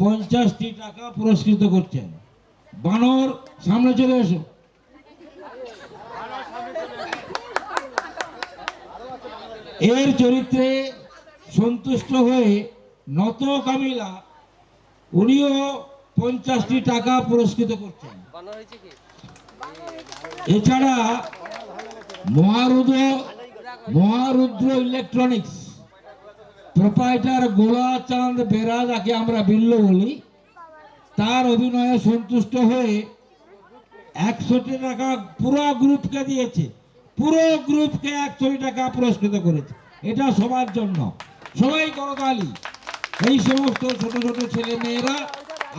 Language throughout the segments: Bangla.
50টি টাকা পুরস্কৃত করছেন। বানর সামনে চলে এসো। এর চরিত্রে সন্তুষ্ট হয়ে নত কামিলা উনিও 50টি টাকা পুরস্কৃত করছেন। এছাড়া মহারুদ্র ইলেকট্রনিক্স প্রোপাইটার গোলাচাঁদ বেরা, যাকে আমরা বিল্লু বলি, তার অভিনয়ে সন্তুষ্ট হয়ে 100টি টাকা পুরো গ্রুপকে দিয়েছে। পুরো গ্রুপকে 100 টাকা পুরস্কৃত করেছে। এটা সবার জন্য, সবাই করতালি। এই সমস্ত ছোট ছোট ছেলে মেয়েরা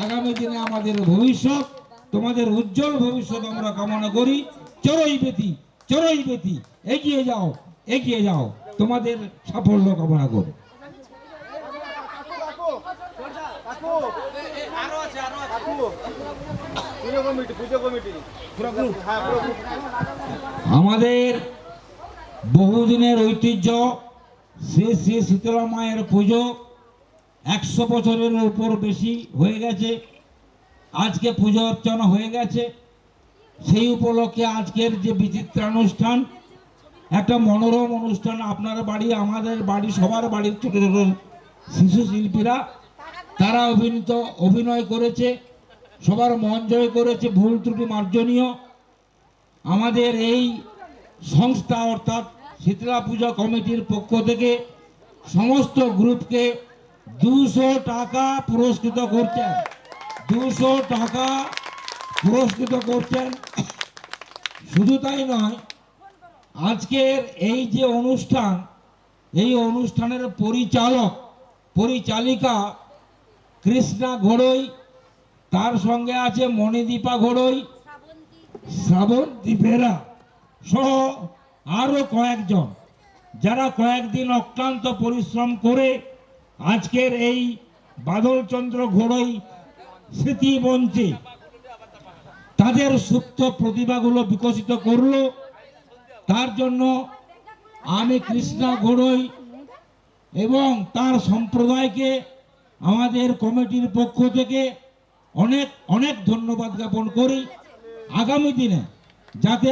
আগামী দিনে আমাদের ভবিষ্যৎ, তোমাদের উজ্জ্বল ভবিষ্যৎ আমরা কামনা করি। চড়ই বেতি এগিয়ে যাও, এগিয়ে যাও, তোমাদের সাফল্য কামনা করি। আমাদের বহুদিনের ঐতিহ্য শ্রী শ্রী শীতলা মায়ের পুজো 100 বছরের উপর বেশি হয়ে গেছে। আজকে পুজো অর্চনা হয়ে গেছে। সেই উপলক্ষে আজকের যে বিচিত্রানুষ্ঠান, একটা মনোরম অনুষ্ঠান। আপনার বাড়ি, আমাদের বাড়ি, সবার বাড়ির ছোট ছোট শিশু শিল্পীরা তারা অভিনয় করেছে, সবার মন জয় করেছে, ভুল ত্রুটি মার্জনীয়। আমাদের এই সংস্থা অর্থাৎ শীতলা পূজা কমিটির পক্ষ থেকে সমস্ত গ্রুপকে 200 টাকা পুরস্কৃত করছেন। 200 টাকা পুরস্কৃত করছেন। শুধু তাই নয়, আজকের এই যে অনুষ্ঠান, এই অনুষ্ঠানের পরিচালিকা কৃষ্ণা ঘোড়ই, তার সঙ্গে আছে মণিদীপা ঘোড়ই, শ্রাবন্তী বেরা সহ আরো কয়েকজন, যারা কয়েকদিন অক্লান্ত পরিশ্রম করে আজকের এই বাদলচন্দ্র ঘোড়ই স্মৃতি মঞ্চে তাদের সুপ্ত প্রতিভাগুলো বিকশিত করলো। তার জন্য আমি কৃষ্ণা ঘোড়ই এবং তার সম্প্রদায়কে আমাদের কমিটির পক্ষ থেকে অনেক অনেক ধন্যবাদ জ্ঞাপন করি। আগামী দিনে যাতে